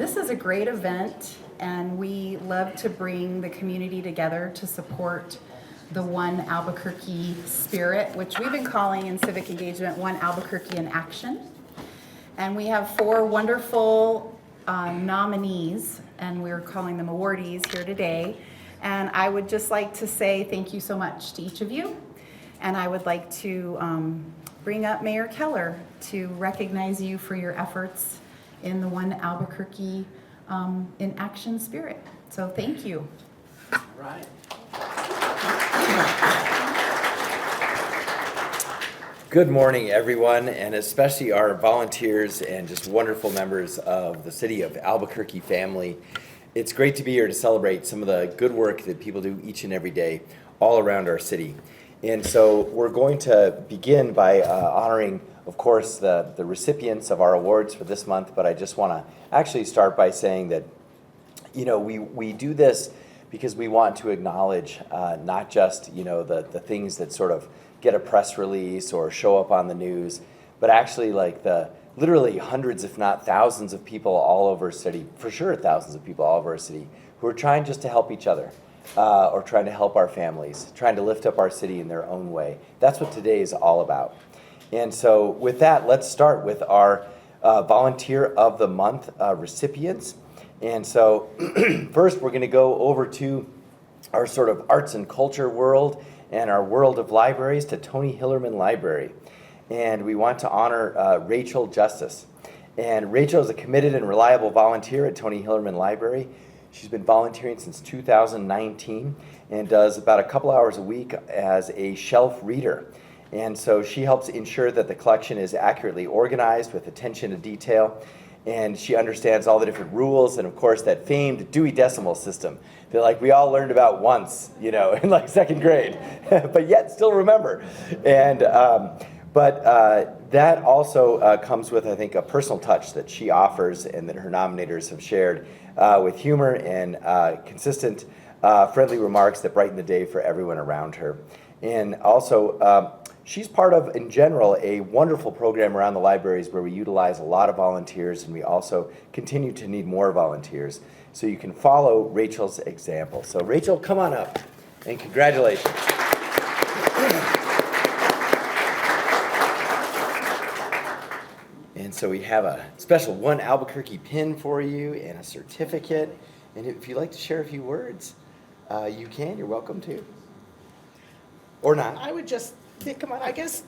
this is a great event, and we love to bring the community together to support the One Albuquerque spirit, which we've been calling in civic engagement One Albuquerque in Action. And we have 4 wonderful nominees, and we're calling them awardees here today. And I would just like to say thank you so much to each of you. And I would like to bring up Mayor Keller to recognize you for your efforts in the One Albuquerque in Action spirit. So thank you. All right. Good morning, everyone, and especially our volunteers and just wonderful members of the City of Albuquerque family. It's great to be here to celebrate some of the good work that people do each and every day all around our city. And so we're going to begin by honoring, of course, the recipients of our awards for this month, but I just want to actually start by saying that, you know, we do this because we want to acknowledge not just, you know, the things that sort of get a press release or show up on the news, but actually like the literally hundreds, if not thousands of people all over our city, for sure thousands of people all over our city, who are trying just to help each other or trying to help our families, trying to lift up our city in their own way. That's what today is all about. And so with that, let's start with our Volunteer of the Month recipients. And so first we're going to go over to our sort of arts and culture world and our world of libraries, to Tony Hillerman Library. And we want to honor Rachel Justice. And Rachel is a committed and reliable volunteer at Tony Hillerman Library. She's been volunteering since 2019 and does about a couple hours a week as a shelf reader. And so she helps ensure that the collection is accurately organized with attention to detail. And she understands all the different rules and, of course, that famed Dewey Decimal System that, like, we all learned about once, you know, in like 2nd grade, but yet still remember. And that also comes with, I think, a personal touch that she offers and that her nominators have shared with humor and consistent, friendly remarks that brighten the day for everyone around her. And also, she's part of, in general, a wonderful program around the libraries where we utilize a lot of volunteers, and we also continue to need more volunteers. So you can follow Rachel's example. So Rachel, come on up, and congratulations. And so we have a special One Albuquerque pin for you and a certificate. And if you'd like to share a few words, you can. You're welcome to. Or not. I would just think, come on, I guess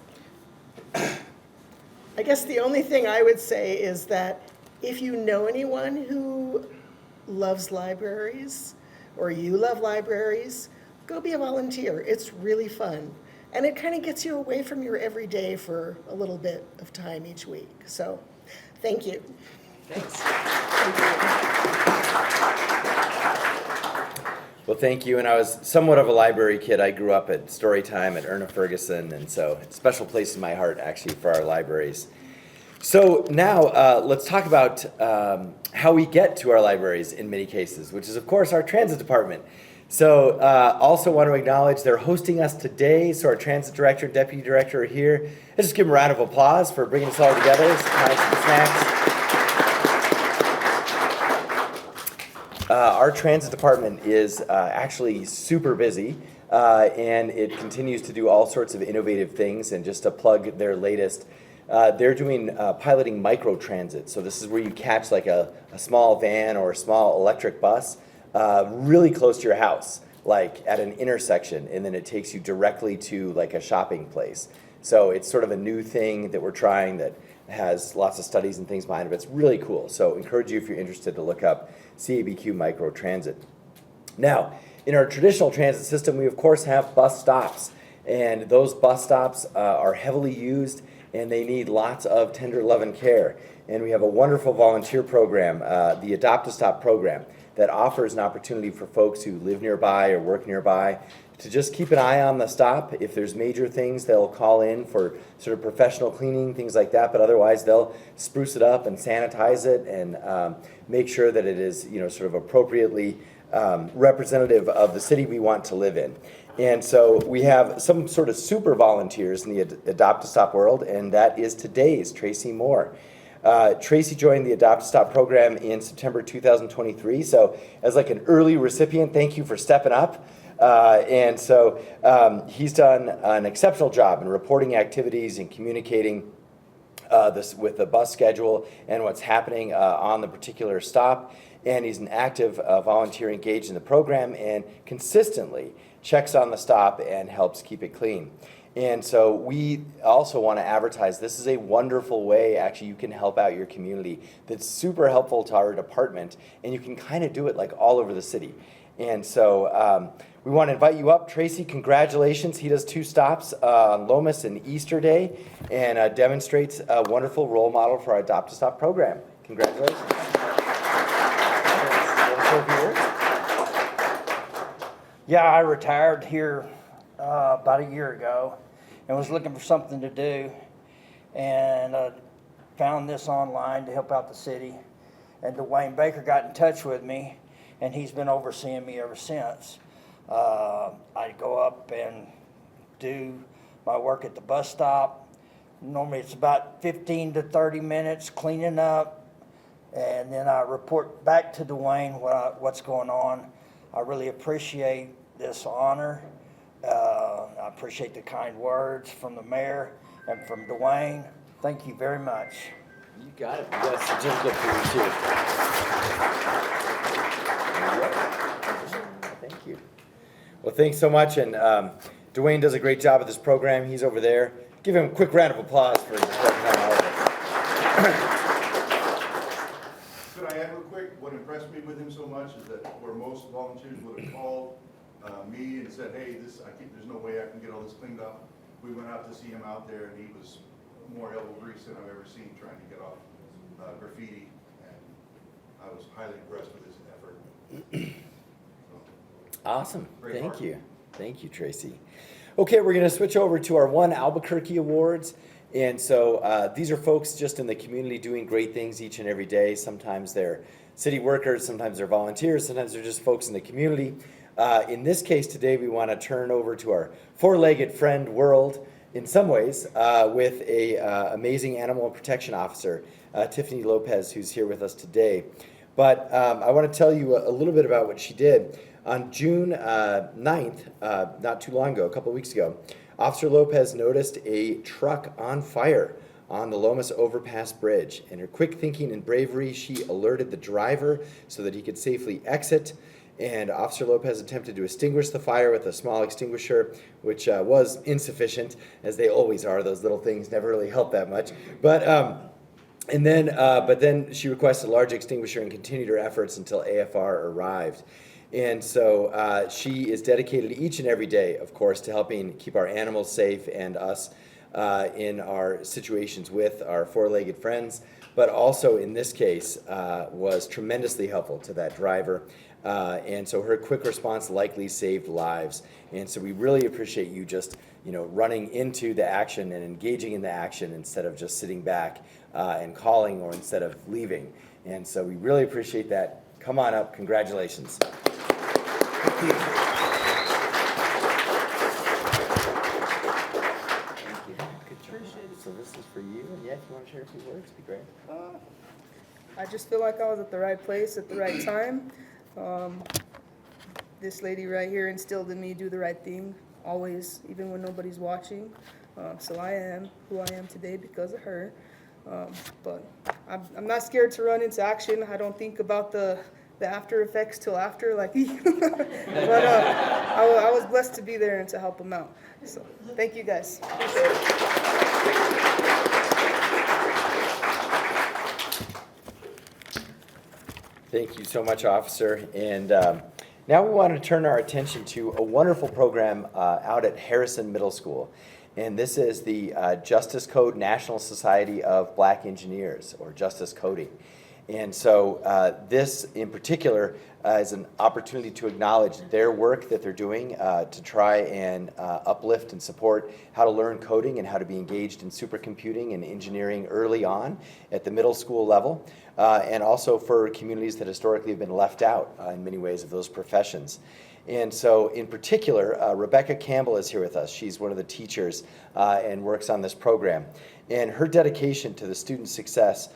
the only thing I would say is that if you know anyone who loves libraries or you love libraries, go be a volunteer. It's really fun. And it kind of gets you away from your everyday for a little bit of time each week. So, thank you. Thanks. Well, thank you. And I was somewhat of a library kid. I grew up at Storytime at Erna Ferguson, and so it's a special place in my heart, actually, for our libraries. So now let's talk about how we get to our libraries in many cases, which is, of course, our transit department. So also want to acknowledge they're hosting us today. So our transit director and deputy director are here. Let's just give them a round of applause for bringing us all together. Some snacks. Our transit department is actually super busy, and it continues to do all sorts of innovative things. And just to plug their latest, they're doing piloting microtransit. So this is where you catch like a small van or a small electric bus really close to your house, like at an intersection, and then it takes you directly to like a shopping place. So it's sort of a new thing that we're trying that has lots of studies and things behind it, but it's really cool. So encourage you, if you're interested, to look up CABQ Microtransit. Now, in our traditional transit system, we of course have bus stops, and those bus stops are heavily used, and they need lots of tender love and care. And we have a wonderful volunteer program, the Adopt a Stop program, that offers an opportunity for folks who live nearby or work nearby to just keep an eye on the stop. If there's major things, they'll call in for sort of professional cleaning, things like that, but otherwise they'll spruce it up and sanitize it and make sure that it is, you know, sort of appropriately representative of the city we want to live in. And so we have some sort of super volunteers in the Adopt a Stop world, and that is today's Tracy Moore. Tracy joined the Adopt a Stop program in September 2023. So as like an early recipient, thank you for stepping up. And so he's done an exceptional job in reporting activities and communicating this with the bus schedule and what's happening on the particular stop. And he's an active volunteer engaged in the program and consistently checks on the stop and helps keep it clean. And so we also want to advertise this is a wonderful way actually you can help out your community that's super helpful to our department, and you can kind of do it like all over the city. And so we want to invite you up. Tracy, congratulations. He does 2 stops on Lomas and Easter Day and demonstrates a wonderful role model for our Adopt a Stop program. Congratulations. Yeah, I retired here about a year ago and was looking for something to do, and found this online to help out the city. And Dwayne Baker got in touch with me, and he's been overseeing me ever since. I go up and do my work at the bus stop. Normally it's about 15 to 30 minutes cleaning up, and then I report back to Dwayne what's going on. I really appreciate this honor. I appreciate the kind words from the mayor and from Dwayne. Thank you very much. You got it. We got a certificate for you too. Thank you. Well, thanks so much. And Dwayne does a great job with this program. He's over there. Give him a quick round of applause for his work on all of it. Could I add real quick, what impressed me with him so much is that where most volunteers would have called me and said, hey, there's no way I can get all this cleaned up. We went out to see him out there, and he was more elbow grease than I've ever seen trying to get off graffiti, and I was highly impressed with his effort. Awesome. Great Thank work. you. Thank you, Tracy. Okay, we're going to switch over to our One Albuquerque Awards. And so these are folks just in the community doing great things each and every day. Sometimes they're city workers, sometimes they're volunteers, sometimes they're just folks in the community. In this case today, we want to turn over to our four-legged friend world in some ways with a amazing animal protection officer, Tiffany Lopez, who's here with us today. But I want to tell you a little bit about what she did. On June 9th, not too long ago, a couple of weeks ago, Officer Lopez noticed a truck on fire on the Lomas Overpass Bridge. In her quick thinking and bravery, she alerted the driver so that he could safely exit. And Officer Lopez attempted to extinguish the fire with a small extinguisher, which was insufficient, as they always are. Those little things never really help that much. But then she requested a large extinguisher and continued her efforts until AFR arrived. And so she is dedicated each and every day, of course, to helping keep our animals safe and us in our situations with our four-legged friends, but also in this case was tremendously helpful to that driver. And so her quick response likely saved lives. And so we really appreciate you just, running into the action and engaging in the action instead of just sitting back and calling or instead of leaving. And so we really appreciate that. Come on up. Congratulations. Thank you. Good job. So this is for you. And yeah, if you want to share a few words, it'd be great. I just feel like I was at the right place at the right time. This lady right here instilled in me do the right thing, always, even when nobody's watching. So I am who I am today because of her. But I'm not scared to run into action. I don't think about the after effects till after, like, but I was blessed to be there and to help them out. So thank you guys. Appreciate it. Thank you so much, Officer. And now we want to turn our attention to a wonderful program out at Harrison Middle School. And this is the Justice Code National Society of Black Engineers, or Justice Coding. And so this in particular is an opportunity to acknowledge their work that they're doing to try and uplift and support how to learn coding and how to be engaged in supercomputing and engineering early on at the middle school level, and also for communities that historically have been left out in many ways of those professions. And so in particular, Rebecca Campbell is here with us. She's one of the teachers and works on this program. And her dedication to the students' success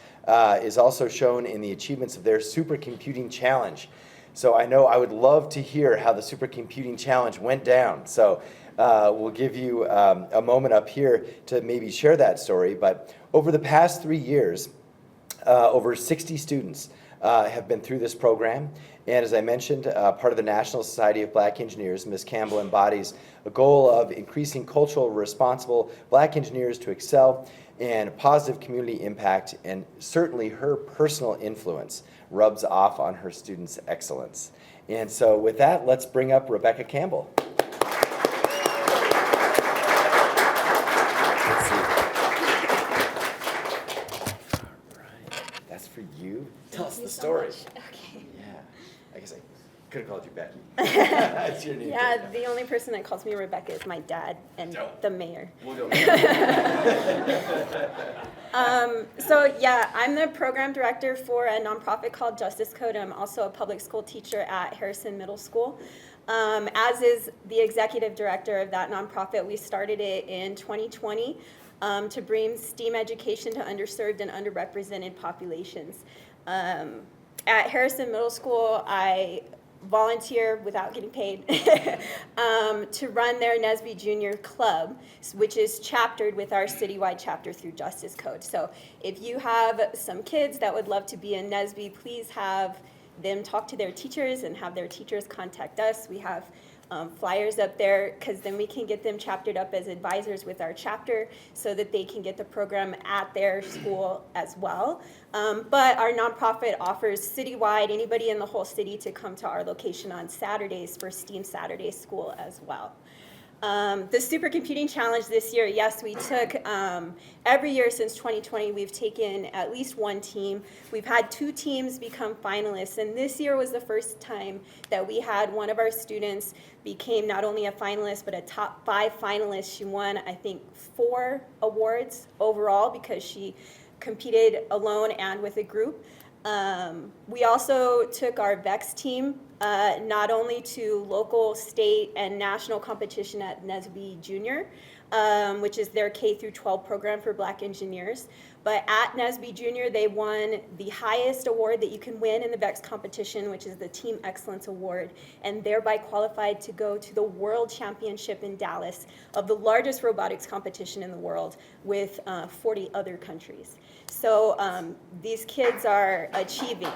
is also shown in the achievements of their supercomputing challenge. So I know I would love to hear how the supercomputing challenge went down. So we'll give you a moment up here to maybe share that story. But over the past 3 years, over 60 students have been through this program. And as I mentioned, part of the National Society of Black Engineers, Ms. Campbell embodies a goal of increasing cultural responsible Black engineers to excel and positive community impact, and certainly her personal influence rubs off on her students' excellence. And so with that, let's bring up Rebecca Campbell. Let's see. All right, that's for you. Tell us the story. Okay. Yeah, I guess I could have called you Becky. That's your name. Yeah, the only person that calls me Rebecca is my dad and No. the mayor. We'll go. So yeah, I'm the program director for a nonprofit called Justice Code. I'm also a public school teacher at Harrison Middle School. As is the executive director of that nonprofit, we started it in 2020 to bring STEAM education to underserved and underrepresented populations. At Harrison Middle School, I volunteer without getting paid to run their NSBE Junior Club, which is chaptered with our citywide chapter through Justice Code. So if you have some kids that would love to be in NSBE, please have them talk to their teachers and have their teachers contact us. We have flyers up there, because then we can get them chaptered up as advisors with our chapter so that they can get the program at their school as well. But our nonprofit offers citywide, anybody in the whole city to come to our location on Saturdays for STEAM Saturday School as well. The Supercomputing Challenge this year, yes, we took, every year since 2020, we've taken at least one team. We've had 2 teams become finalists, and this year was the first time that we had one of our students became not only a finalist, but a top 5 finalist. She won, I think, 4 awards overall because she competed alone and with a group. We also took our VEX team not only to local, state, and national competition at NSBE Junior, which is their K through 12 program for Black engineers, but at NSBE Junior, they won the highest award that you can win in the VEX competition, which is the Team Excellence Award, and thereby qualified to go to the World Championship in Dallas of the largest robotics competition in the world with 40 other countries. So these kids are achieving.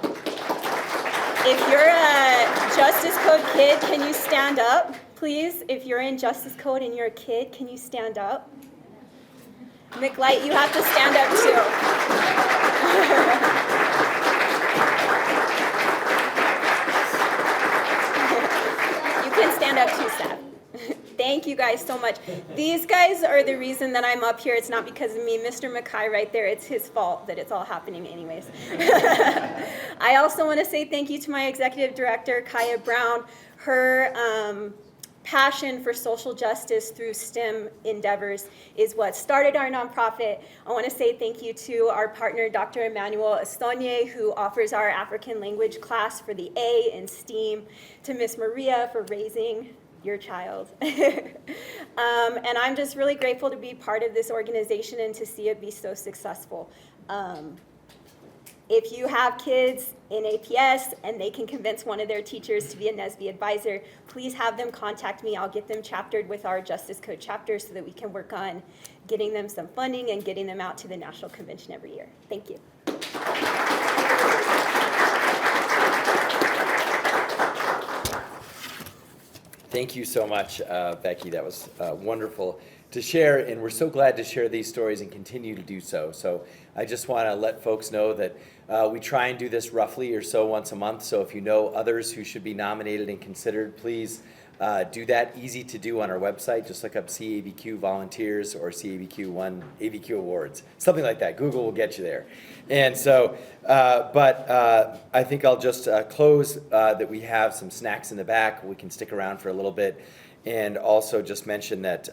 If you're a Justice Code kid, can you stand up, please? If you're in Justice Code and you're a kid, can you stand up? McLight, you have to stand up too. You can stand up too, Seth. Thank you guys so much. These guys are the reason that I'm up here. It's not because of me. Mr. Mackay right there, it's his fault that it's all happening anyways. I also want to say thank you to my executive director, Kaya Brown. Her passion for social justice through STEM endeavors is what started our nonprofit. I want to say thank you to our partner, Dr. Emmanuel Estonye, who offers our African language class for the A in STEAM, to Miss Maria for raising your child. And I'm just really grateful to be part of this organization and to see it be so successful. If you have kids in APS and they can convince one of their teachers to be a NSBE advisor, please have them contact me. I'll get them chaptered with our Justice Code chapter so that we can work on getting them some funding and getting them out to the national convention every year. Thank you. Thank you so much, Becky. That was wonderful to share, and we're so glad to share these stories and continue to do so. So I just want to let folks know that we try and do this roughly or so once a month. So if you know others who should be nominated and considered, please do that. Easy to do on our website. Just look up CABQ Volunteers or CABQ1 ABQ Awards, something like that. Google will get you there. And so, I think I'll just close that we have some snacks in the back. We can stick around for a little bit, and also just mention that,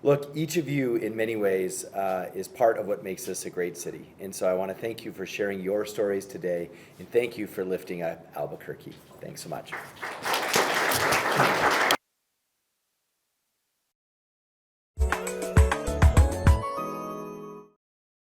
look, each of you in many ways is part of what makes this a great city. And so I want to thank you for sharing your stories today, and thank you for lifting up Albuquerque. Thanks so much.